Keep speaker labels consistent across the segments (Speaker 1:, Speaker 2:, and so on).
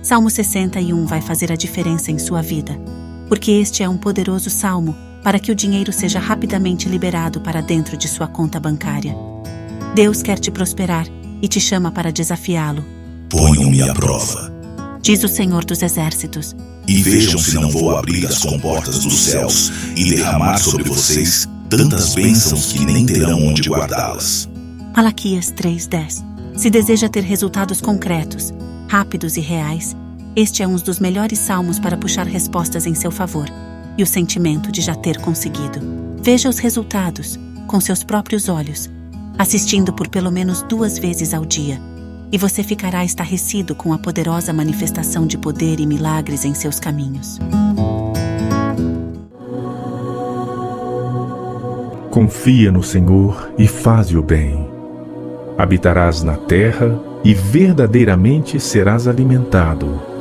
Speaker 1: Salmo 61 vai fazer a diferença em sua vida, porque este é um poderoso salmo para que o dinheiro seja rapidamente liberado para dentro de sua conta bancária. Deus quer te prosperar e te chama para desafiá-lo.
Speaker 2: Ponham-me à prova,
Speaker 1: Diz o Senhor dos Exércitos,
Speaker 2: e vejam se não vou abrir as comportas dos céus e derramar sobre vocês tantas bênçãos que nem terão onde guardá-las.
Speaker 1: Malaquias 3:10. Se deseja ter resultados concretos, rápidos e reais, este é um dos melhores salmos para puxar respostas em seu favor e o sentimento de já ter conseguido. Veja os resultados com seus próprios olhos, assistindo por pelo menos 2 vezes ao dia, e você ficará estarrecido com a poderosa manifestação de poder e milagres em seus caminhos.
Speaker 3: Confia no Senhor e faze o bem. Habitarás na terra e verdadeiramente serás alimentado.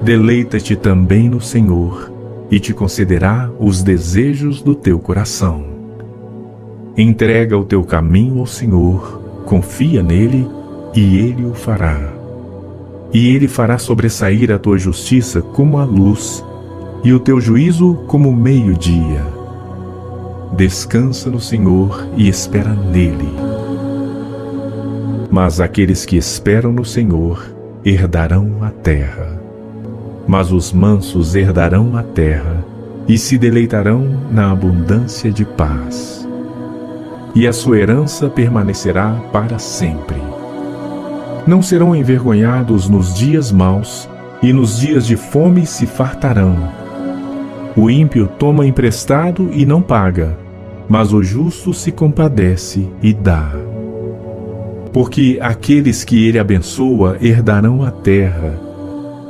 Speaker 3: Deleita-te também no Senhor e te concederá os desejos do teu coração. Entrega o teu caminho ao Senhor, confia nele e ele o fará. E ele fará sobressair a tua justiça como a luz e o teu juízo como o meio-dia. Descansa no Senhor e espera nele. Mas aqueles que esperam no Senhor herdarão a terra. Mas os mansos herdarão a terra e se deleitarão na abundância de paz. E a sua herança permanecerá para sempre. Não serão envergonhados nos dias maus, e nos dias de fome se fartarão. O ímpio toma emprestado e não paga, mas o justo se compadece e dá. Porque aqueles que ele abençoa herdarão a terra.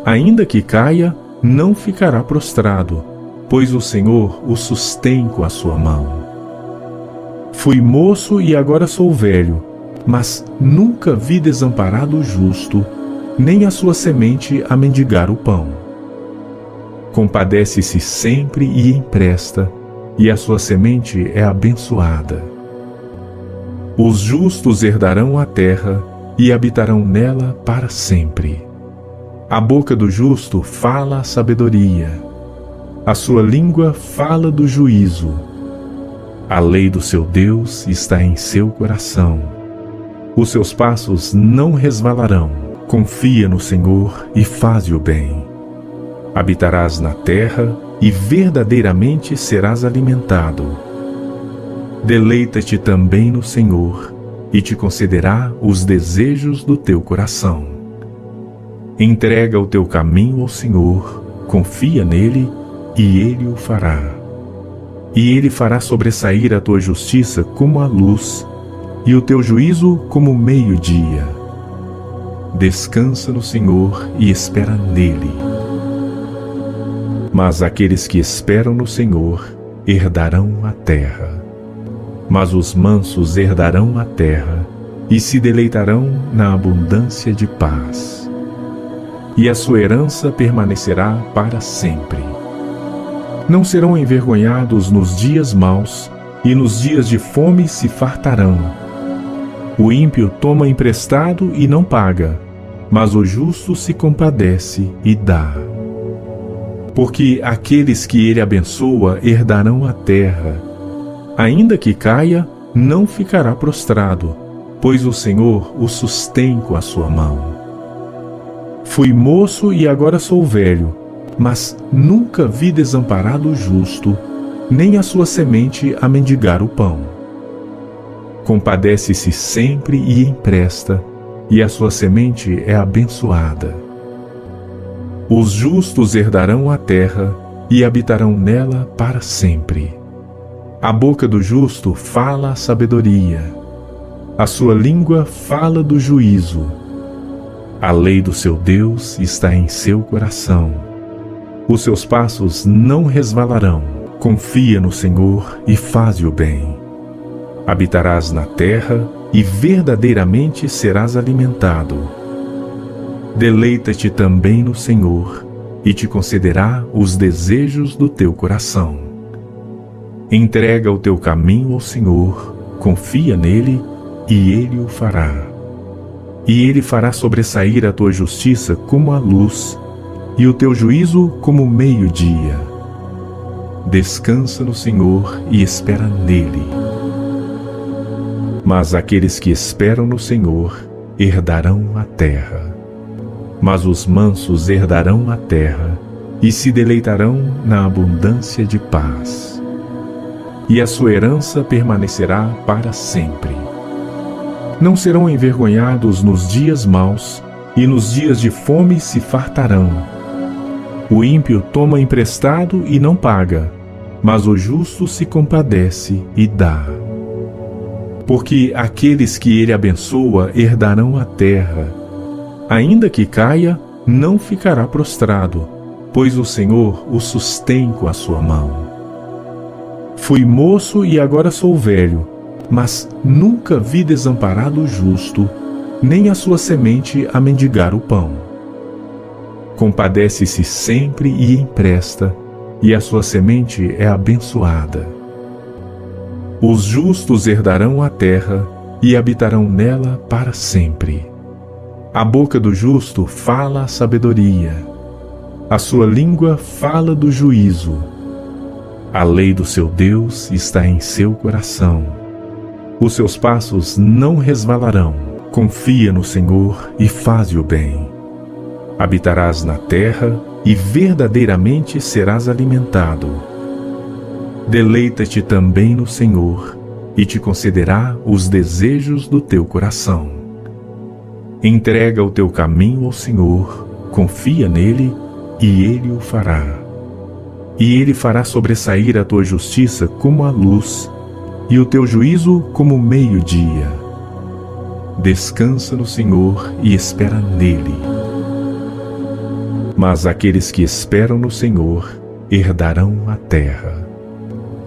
Speaker 3: Ainda que caia, não ficará prostrado, pois o Senhor o sustém com a sua mão. Fui moço e agora sou velho, mas nunca vi desamparado o justo, nem a sua semente a mendigar o pão. Compadece-se sempre e empresta, e a sua semente é abençoada. Os justos herdarão a terra e habitarão nela para sempre. A boca do justo fala a sabedoria, a sua língua fala do juízo. A lei do seu Deus está em seu coração. Os seus passos não resvalarão. Confia no Senhor e faze o bem. Habitarás na terra e verdadeiramente serás alimentado. Deleita-te também no Senhor e te concederá os desejos do teu coração. Entrega o teu caminho ao Senhor, confia nele e ele o fará. E ele fará sobressair a tua justiça como a luz e o teu juízo como o meio-dia. Descansa no Senhor e espera nele. Mas aqueles que esperam no Senhor herdarão a terra. Mas os mansos herdarão a terra e se deleitarão na abundância de paz. E a sua herança permanecerá para sempre. Não serão envergonhados nos dias maus, e nos dias de fome se fartarão. O ímpio toma emprestado e não paga, mas o justo se compadece e dá. Porque aqueles que ele abençoa herdarão a terra. Ainda que caia, não ficará prostrado, pois o Senhor o sustém com a sua mão. Fui moço e agora sou velho, mas nunca vi desamparado o justo, nem a sua semente a mendigar o pão. Compadece-se sempre e empresta, e a sua semente é abençoada. Os justos herdarão a terra e habitarão nela para sempre. A boca do justo fala a sabedoria, a sua língua fala do juízo. A lei do seu Deus está em seu coração. Os seus passos não resvalarão. Confia no Senhor e faze o bem. Habitarás na terra e verdadeiramente serás alimentado. Deleita-te também no Senhor e te concederá os desejos do teu coração. Entrega o teu caminho ao Senhor, confia nele e ele o fará. e ele fará sobressair a tua justiça como a luz, e o teu juízo como o meio-dia. Descansa no Senhor e espera nele. Mas aqueles que esperam no Senhor herdarão a terra. Mas os mansos herdarão a terra e se deleitarão na abundância de paz. E a sua herança permanecerá para sempre. Não serão envergonhados nos dias maus, e nos dias de fome se fartarão. O ímpio toma emprestado e não paga, mas o justo se compadece e dá. Porque aqueles que ele abençoa herdarão a terra. Ainda que caia, não ficará prostrado, pois o Senhor o sustém com a sua mão. Fui moço e agora sou velho, mas nunca vi desamparado o justo, nem a sua semente a mendigar o pão. Compadece-se sempre e empresta, e a sua semente é abençoada. Os justos herdarão a terra e habitarão nela para sempre. A boca do justo fala a sabedoria, a sua língua fala do juízo. A lei do seu Deus está em seu coração. Os seus passos não resvalarão. Confia no Senhor e faze o bem. Habitarás na terra e verdadeiramente serás alimentado. Deleita-te também no Senhor e te concederá os desejos do teu coração. Entrega o teu caminho ao Senhor, confia nele e ele o fará. E ele fará sobressair a tua justiça como a luz, e o teu juízo como o meio-dia. Descansa no Senhor e espera nele. Mas aqueles que esperam no Senhor herdarão a terra.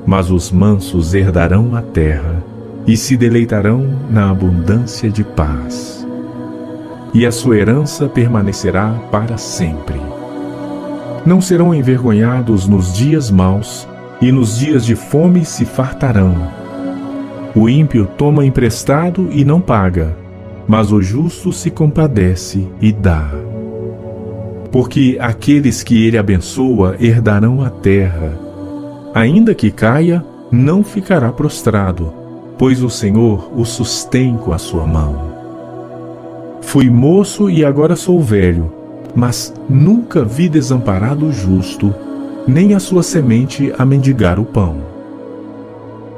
Speaker 3: Mas os mansos herdarão a terra e se deleitarão na abundância de paz. E a sua herança permanecerá para sempre. Não serão envergonhados nos dias maus, e nos dias de fome se fartarão. O ímpio toma emprestado e não paga, mas o justo se compadece e dá. Porque aqueles que ele abençoa herdarão a terra. Ainda que caia, não ficará prostrado, pois o Senhor o sustém com a sua mão. Fui moço e agora sou velho, mas nunca vi desamparado o justo, nem a sua semente a mendigar o pão.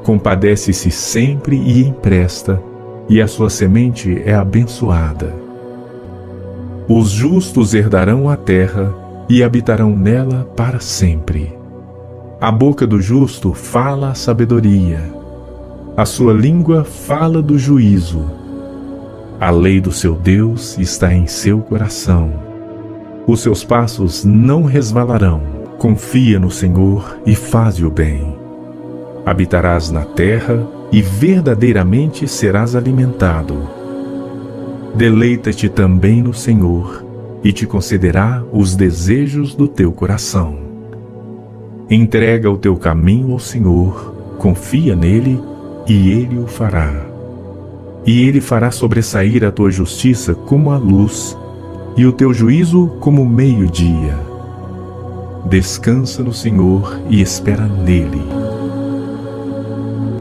Speaker 3: Compadece-se sempre e empresta, e a sua semente é abençoada. Os justos herdarão a terra e habitarão nela para sempre. A boca do justo fala a sabedoria, a sua língua fala do juízo. A lei do seu Deus está em seu coração. Os seus passos não resvalarão. Confia no Senhor e faze o bem. Habitarás na terra e verdadeiramente serás alimentado. Deleita-te também no Senhor e te concederá os desejos do teu coração. Entrega o teu caminho ao Senhor, confia nele e ele o fará. E ele fará sobressair a tua justiça como a luz e o teu juízo como o meio-dia. Descansa no Senhor e espera nele.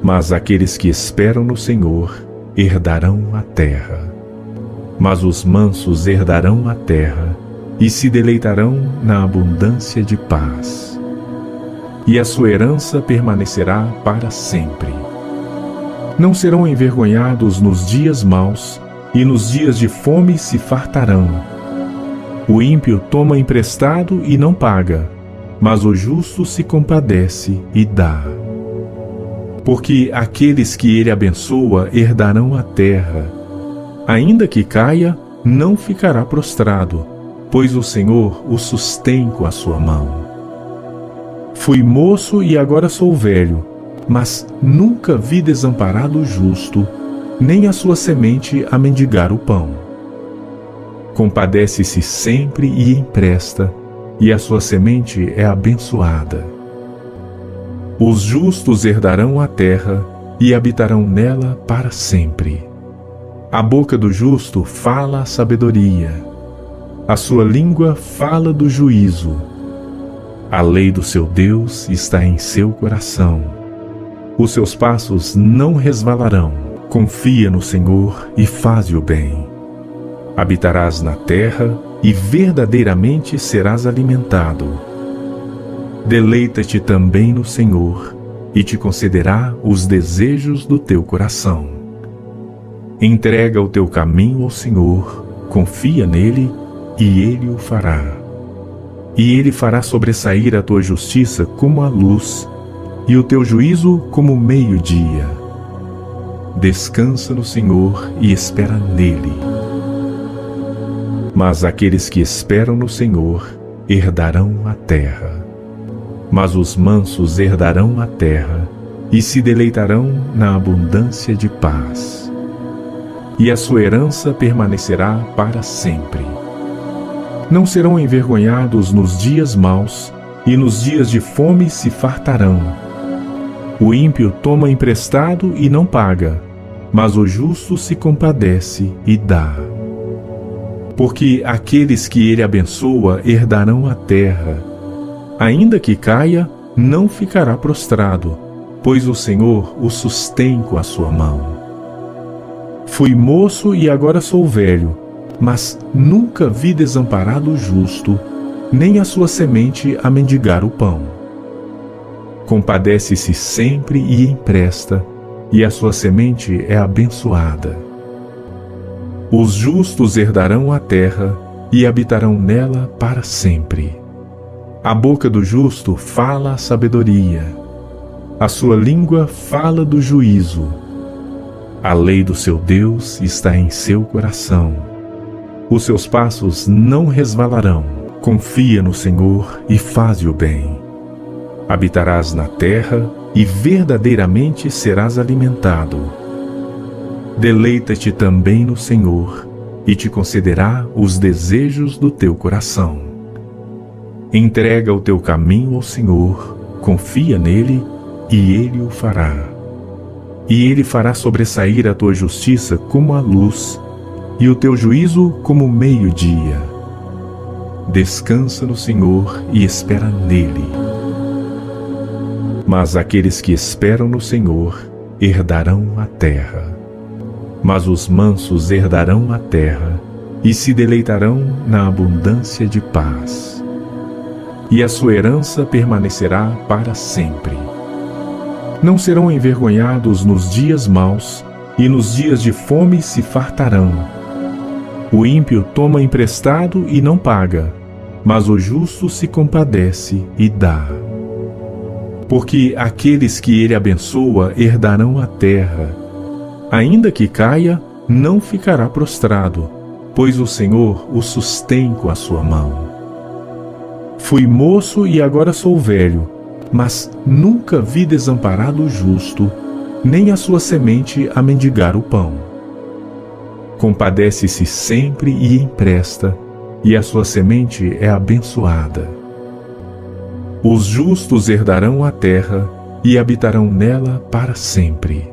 Speaker 3: Mas aqueles que esperam no Senhor herdarão a terra. Mas os mansos herdarão a terra e se deleitarão na abundância de paz. E a sua herança permanecerá para sempre. Não serão envergonhados nos dias maus, e nos dias de fome se fartarão. O ímpio toma emprestado e não paga, mas o justo se compadece e dá. Porque aqueles que ele abençoa herdarão a terra. Ainda que caia, não ficará prostrado, pois o Senhor o sustém com a sua mão. Fui moço e agora sou velho, mas nunca vi desamparado o justo, nem a sua semente a mendigar o pão. Compadece-se sempre e empresta, e a sua semente é abençoada. Os justos herdarão a terra e habitarão nela para sempre. A boca do justo fala a sabedoria. A sua língua fala do juízo. A lei do seu Deus está em seu coração. Os seus passos não resvalarão. Confia no Senhor e faze o bem. Habitarás na terra e verdadeiramente serás alimentado. Deleita-te também no Senhor e te concederá os desejos do teu coração. Entrega o teu caminho ao Senhor, confia nele e ele o fará. E ele fará sobressair a tua justiça como a luz e o teu juízo como o meio-dia. Descansa no Senhor e espera nele. Mas aqueles que esperam no Senhor herdarão a terra. Mas os mansos herdarão a terra e se deleitarão na abundância de paz. E a sua herança permanecerá para sempre. Não serão envergonhados nos dias maus, e nos dias de fome se fartarão. O ímpio toma emprestado e não paga, mas o justo se compadece e dá. Porque aqueles que ele abençoa herdarão a terra. Ainda que caia, não ficará prostrado, pois o Senhor o sustém com a sua mão. Fui moço e agora sou velho, mas nunca vi desamparado o justo, nem a sua semente a mendigar o pão. Compadece-se sempre e empresta, e a sua semente é abençoada. Os justos herdarão a terra e habitarão nela para sempre. A boca do justo fala a sabedoria. A sua língua fala do juízo. A lei do seu Deus está em seu coração. Os seus passos não resvalarão. Confia no Senhor e faze o bem. Habitarás na terra e verdadeiramente serás alimentado. Deleita-te também no Senhor e te concederá os desejos do teu coração. Entrega o teu caminho ao Senhor, confia nele e ele o fará. E ele fará sobressair a tua justiça como a luz e o teu juízo como o meio-dia. Descansa no Senhor e espera nele. Mas aqueles que esperam no Senhor herdarão a terra. Mas os mansos herdarão a terra e se deleitarão na abundância de paz. E a sua herança permanecerá para sempre. Não serão envergonhados nos dias maus, e nos dias de fome se fartarão. O ímpio toma emprestado e não paga, mas o justo se compadece e dá. Porque aqueles que ele abençoa herdarão a terra. Ainda que caia, não ficará prostrado, pois o Senhor o sustém com a sua mão. Fui moço e agora sou velho, mas nunca vi desamparado o justo, nem a sua semente a mendigar o pão. Compadece-se sempre e empresta, e a sua semente é abençoada. Os justos herdarão a terra e habitarão nela para sempre.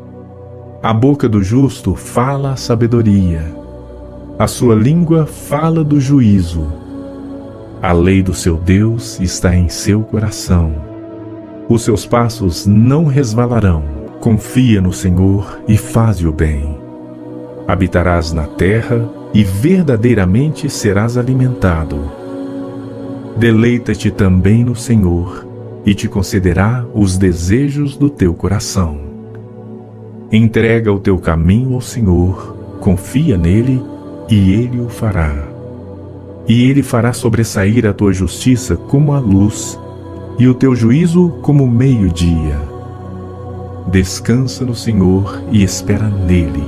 Speaker 3: A boca do justo fala a sabedoria. A sua língua fala do juízo. A lei do seu Deus está em seu coração. Os seus passos não resvalarão. Confia no Senhor e faze o bem. Habitarás na terra e verdadeiramente serás alimentado. Deleita-te também no Senhor e te concederá os desejos do teu coração. Entrega o teu caminho ao Senhor, confia nele e ele o fará. E ele fará sobressair a tua justiça como a luz e o teu juízo como o meio-dia. Descansa no Senhor e espera nele.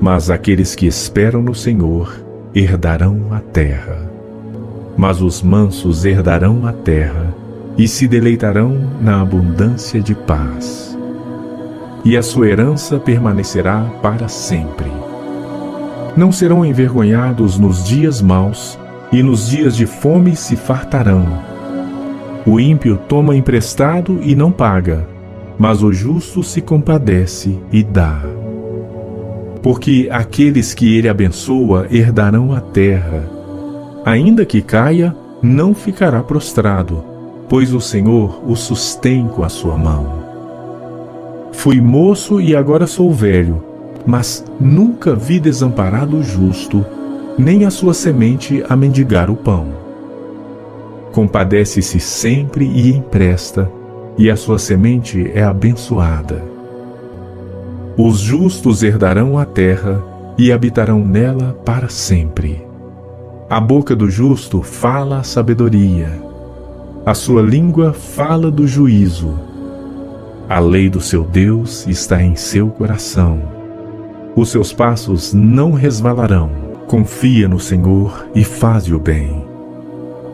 Speaker 3: Mas aqueles que esperam no Senhor herdarão a terra. Mas os mansos herdarão a terra e se deleitarão na abundância de paz. E a sua herança permanecerá para sempre. Não serão envergonhados nos dias maus, e nos dias de fome se fartarão. O ímpio toma emprestado e não paga, mas o justo se compadece e dá. porque aqueles que ele abençoa herdarão a terra. Ainda que caia, não ficará prostrado, pois o Senhor o sustém com a sua mão. Fui moço e agora sou velho, mas nunca vi desamparado o justo, nem a sua semente a mendigar o pão. Compadece-se sempre e empresta, e a sua semente é abençoada. Os justos herdarão a terra e habitarão nela para sempre. A boca do justo fala a sabedoria, a sua língua fala do juízo. A lei do seu Deus está em seu coração. Os seus passos não resvalarão. Confia no Senhor e faze o bem.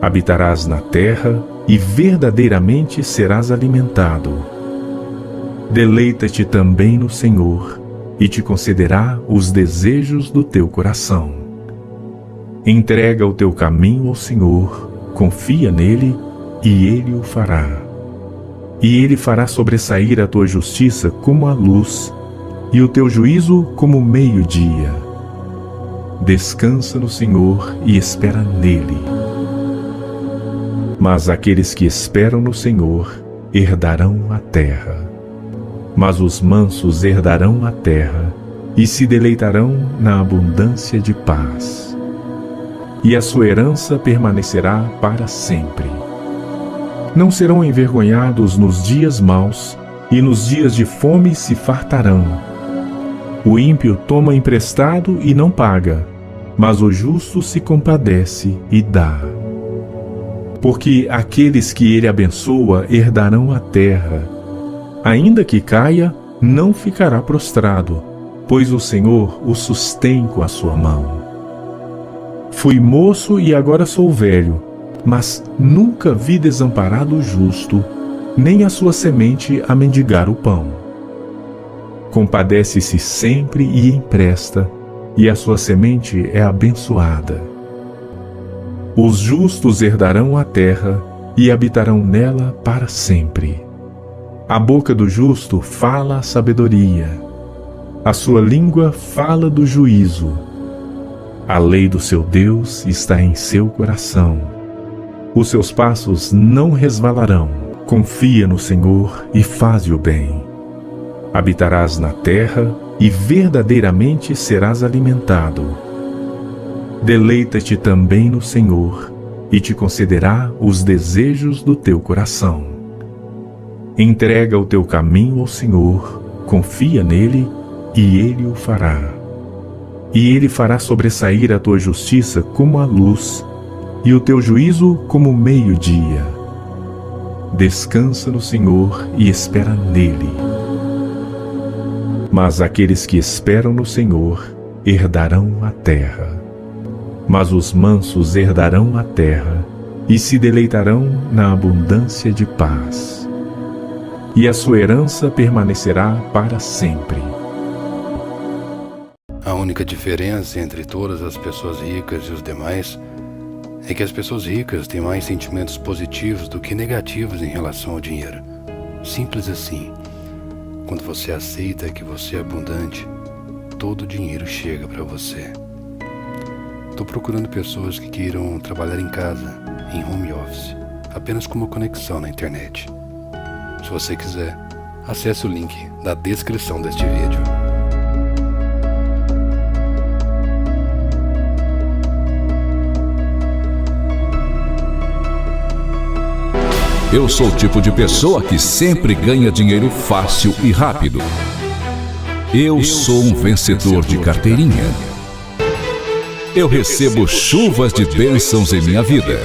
Speaker 3: Habitarás na terra e verdadeiramente serás alimentado. Deleita-te também no Senhor e te concederá os desejos do teu coração. Entrega o teu caminho ao Senhor, confia nele e ele o fará. E ele fará sobressair a tua justiça como a luz e o teu juízo como o meio-dia. Descansa no Senhor e espera nele. Mas aqueles que esperam no Senhor herdarão a terra. Mas os mansos herdarão a terra e se deleitarão na abundância de paz. E a sua herança permanecerá para sempre. Não serão envergonhados nos dias maus, e nos dias de fome se fartarão. O ímpio toma emprestado e não paga, mas o justo se compadece e dá. Porque aqueles que ele abençoa herdarão a terra. Ainda que caia, não ficará prostrado, pois o Senhor o sustém com a sua mão. Fui moço e agora sou velho, mas nunca vi desamparado o justo, nem a sua semente a mendigar o pão. Compadece-se sempre e empresta, e a sua semente é abençoada. Os justos herdarão a terra e habitarão nela para sempre. A boca do justo fala a sabedoria, a sua língua fala do juízo. A lei do seu Deus está em seu coração. Os seus passos não resvalarão. Confia no Senhor e faze o bem. Habitarás na terra e verdadeiramente serás alimentado. Deleita-te também no Senhor e te concederá os desejos do teu coração. Entrega o teu caminho ao Senhor, confia nele e ele o fará. E ele fará sobressair a tua justiça como a luz e o teu juízo como o meio-dia. Descansa no Senhor e espera nele. Mas aqueles que esperam no Senhor herdarão a terra. Mas os mansos herdarão a terra e se deleitarão na abundância de paz. E a sua herança permanecerá para sempre.
Speaker 4: A única diferença entre todas as pessoas ricas e os demais é que as pessoas ricas têm mais sentimentos positivos do que negativos em relação ao dinheiro. Simples assim. Quando você aceita que você é abundante, todo o dinheiro chega para você. Estou procurando pessoas que queiram trabalhar em casa, em home office, apenas com uma conexão na internet. Se você quiser, acesse o link da descrição deste vídeo.
Speaker 5: Eu sou o tipo de pessoa que sempre ganha dinheiro fácil e rápido. Eu sou um vencedor de carteirinha. Eu recebo chuvas de bênçãos em minha vida.